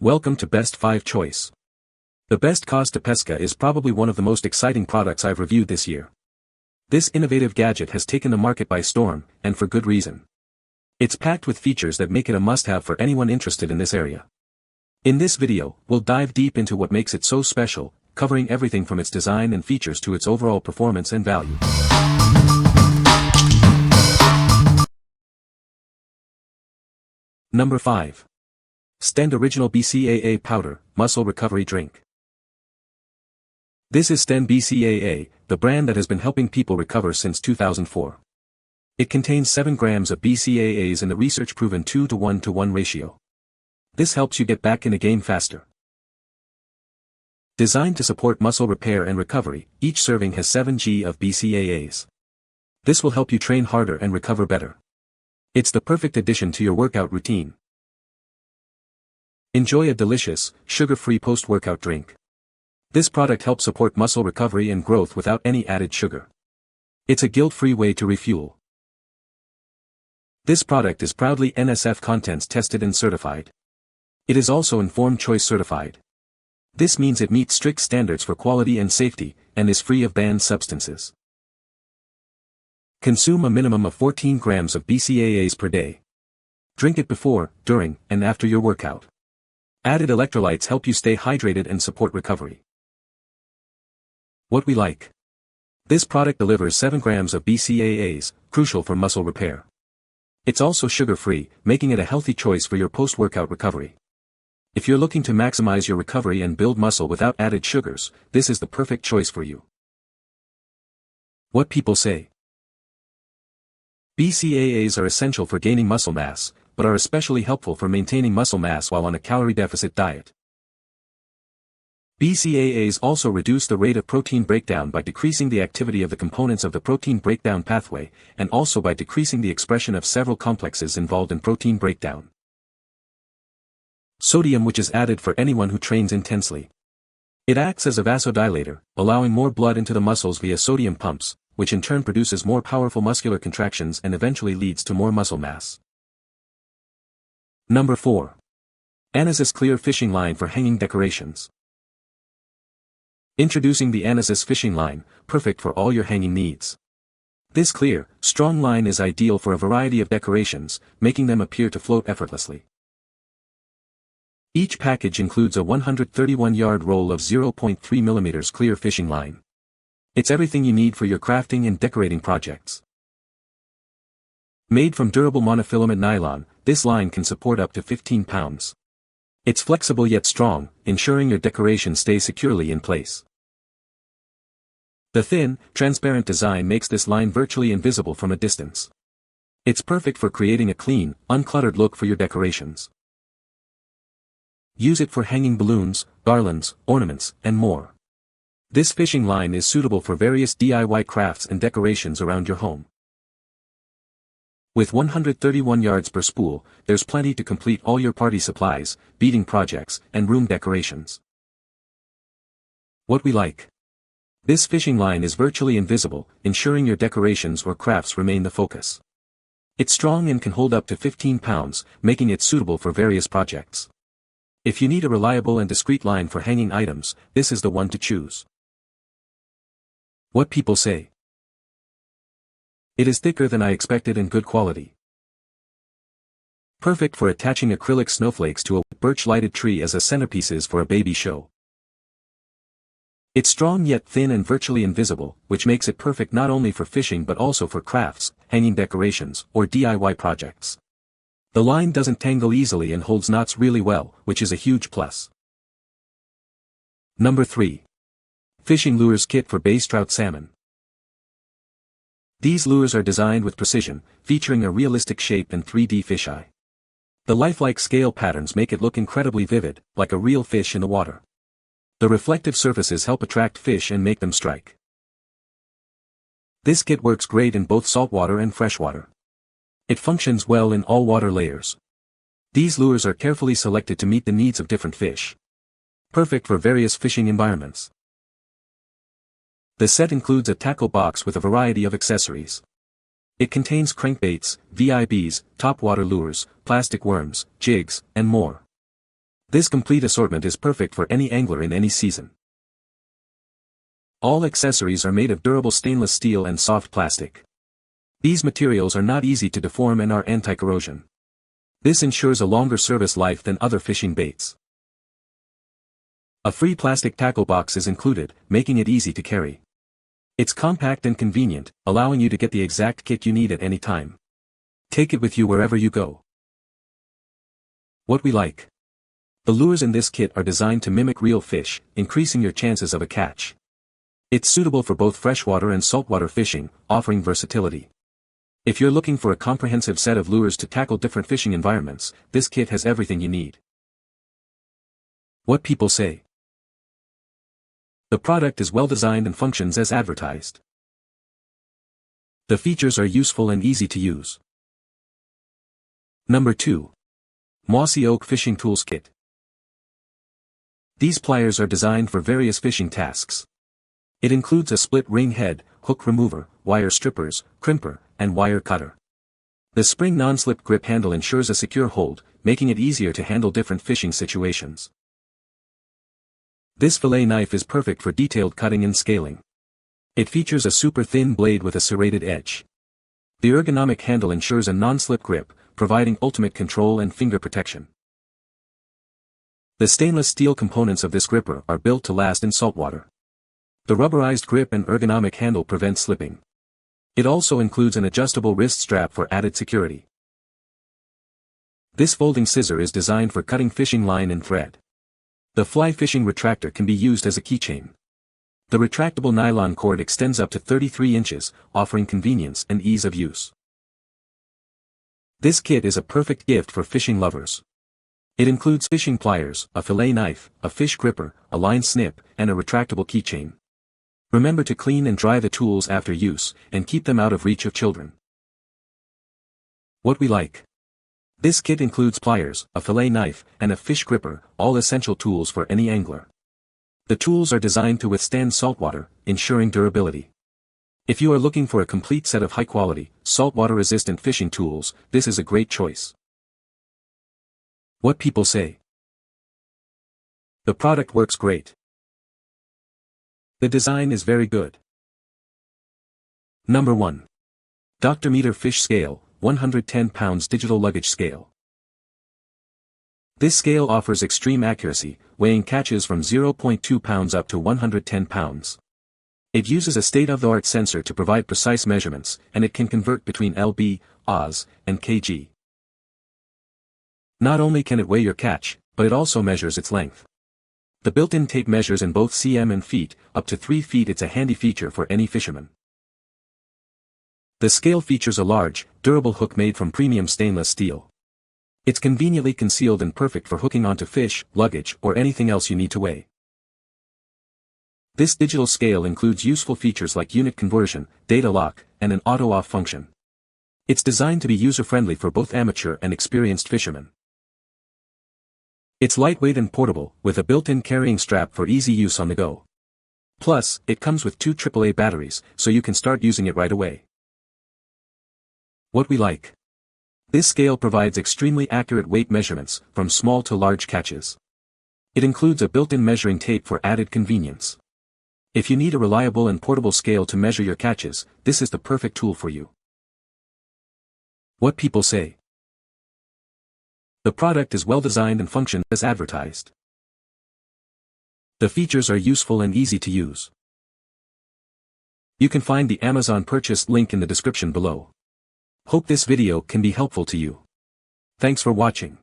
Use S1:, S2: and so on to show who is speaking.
S1: Welcome to Best 5 Choice. The best Caas De Pesca is probably one of the most exciting products I've reviewed this year. This innovative gadget has taken the market by storm, and for good reason. It's packed with features that make it a must-have for anyone interested in this area. In this video, we'll dive deep into what makes it so special, covering everything from its design and features to its overall performance and value. Number 5. Xtend Original BCAA Powder, Muscle Recovery Drink. This is Xtend BCAA, the brand that has been helping people recover since 2004. It contains 7 grams of BCAAs in the research-proven 2:1:1 ratio. This helps you get back in the game faster. Designed to support muscle repair and recovery, each serving has 7 g of BCAAs. This will help you train harder and recover better. It's the perfect addition to your workout routine. Enjoy a delicious, sugar-free post-workout drink. This product helps support muscle recovery and growth without any added sugar. It's a guilt-free way to refuel. This product is proudly NSF Contents tested and certified. It is also Informed Choice certified. This means it meets strict standards for quality and safety, and is free of banned substances. Consume a minimum of 14 grams of BCAAs per day. Drink it before, during, and after your workout. Added electrolytes help you stay hydrated and support recovery. What we like. This product delivers 7 grams of BCAAs, crucial for muscle repair. It's also sugar-free, making it a healthy choice for your post-workout recovery. If you're looking to maximize your recovery and build muscle without added sugars, this is the perfect choice for you. What people say. BCAAs are essential for gaining muscle mass, but are especially helpful for maintaining muscle mass while on a calorie deficit diet. BCAAs also reduce the rate of protein breakdown by decreasing the activity of the components of the protein breakdown pathway, and also by decreasing the expression of several complexes involved in protein breakdown. Sodium, which is added for anyone who trains intensely. It acts as a vasodilator, allowing more blood into the muscles via sodium pumps, which in turn produces more powerful muscular contractions and eventually leads to more muscle mass. Number 4. Anezus Clear Fishing Line for Hanging Decorations. Introducing the Anezus Fishing Line, perfect for all your hanging needs. This clear, strong line is ideal for a variety of decorations, making them appear to float effortlessly. Each package includes a 131-yard roll of 0.3 mm clear fishing line. It's everything you need for your crafting and decorating projects. Made from durable monofilament nylon, this line can support up to 15 pounds. It's flexible yet strong, ensuring your decoration stays securely in place. The thin, transparent design makes this line virtually invisible from a distance. It's perfect for creating a clean, uncluttered look for your decorations. Use it for hanging balloons, garlands, ornaments, and more. This fishing line is suitable for various DIY crafts and decorations around your home. With 131 yards per spool, there's plenty to complete all your party supplies, beading projects, and room decorations. What we like. This fishing line is virtually invisible, ensuring your decorations or crafts remain the focus. It's strong and can hold up to 15 pounds, making it suitable for various projects. If you need a reliable and discreet line for hanging items, this is the one to choose. What people say. It is thicker than I expected and good quality. Perfect for attaching acrylic snowflakes to a birch-lighted tree as a centerpieces for a baby show. It's strong yet thin and virtually invisible, which makes it perfect not only for fishing but also for crafts, hanging decorations, or DIY projects. The line doesn't tangle easily and holds knots really well, which is a huge plus. Number 3. Fishing Lures Kit for Bass Trout Salmon. These lures are designed with precision, featuring a realistic shape and 3D fisheye. The lifelike scale patterns make it look incredibly vivid, like a real fish in the water. The reflective surfaces help attract fish and make them strike. This kit works great in both saltwater and freshwater. It functions well in all water layers. These lures are carefully selected to meet the needs of different fish. Perfect for various fishing environments. The set includes a tackle box with a variety of accessories. It contains crankbaits, VIBs, topwater lures, plastic worms, jigs, and more. This complete assortment is perfect for any angler in any season. All accessories are made of durable stainless steel and soft plastic. These materials are not easy to deform and are anti-corrosion. This ensures a longer service life than other fishing baits. A free plastic tackle box is included, making it easy to carry. It's compact and convenient, allowing you to get the exact kit you need at any time. Take it with you wherever you go. What we like. The lures in this kit are designed to mimic real fish, increasing your chances of a catch. It's suitable for both freshwater and saltwater fishing, offering versatility. If you're looking for a comprehensive set of lures to tackle different fishing environments, this kit has everything you need. What people say. The product is well designed and functions as advertised. The features are useful and easy to use. Number 2. Mossy Oak Fishing Tools Kit. These pliers are designed for various fishing tasks. It includes a split ring head, hook remover, wire strippers, crimper, and wire cutter. The spring non-slip grip handle ensures a secure hold, making it easier to handle different fishing situations. This fillet knife is perfect for detailed cutting and scaling. It features a super thin blade with a serrated edge. The ergonomic handle ensures a non-slip grip, providing ultimate control and finger protection. The stainless steel components of this gripper are built to last in saltwater. The rubberized grip and ergonomic handle prevent slipping. It also includes an adjustable wrist strap for added security. This folding scissor is designed for cutting fishing line and thread. The fly fishing retractor can be used as a keychain. The retractable nylon cord extends up to 33 inches, offering convenience and ease of use. This kit is a perfect gift for fishing lovers. It includes fishing pliers, a fillet knife, a fish gripper, a line snip, and a retractable keychain. Remember to clean and dry the tools after use, and keep them out of reach of children. What we like. This kit includes pliers, a fillet knife, and a fish gripper, all essential tools for any angler. The tools are designed to withstand saltwater, ensuring durability. If you are looking for a complete set of high-quality, saltwater-resistant fishing tools, this is a great choice. What people say. The product works great. The design is very good. Number 1. Dr.meter Fish Scale, 110 pounds Digital Luggage Scale. This scale offers extreme accuracy, weighing catches from 0.2 pounds up to 110 pounds. It uses a state-of-the-art sensor to provide precise measurements, and it can convert between lb, oz, and kg. Not only can it weigh your catch, but it also measures its length. The built-in tape measures in both cm and feet, up to 3 feet. It's a handy feature for any fisherman. The scale features a large, durable hook made from premium stainless steel. It's conveniently concealed and perfect for hooking onto fish, luggage, or anything else you need to weigh. This digital scale includes useful features like unit conversion, data lock, and an auto-off function. It's designed to be user-friendly for both amateur and experienced fishermen. It's lightweight and portable, with a built-in carrying strap for easy use on the go. Plus, it comes with 2 AAA batteries, so you can start using it right away. What we like. This scale provides extremely accurate weight measurements, from small to large catches. It includes a built-in measuring tape for added convenience. If you need a reliable and portable scale to measure your catches, this is the perfect tool for you. What people say. The product is well designed and functions as advertised. The features are useful and easy to use. You can find the Amazon purchase link in the description below. Hope this video can be helpful to you. Thanks for watching.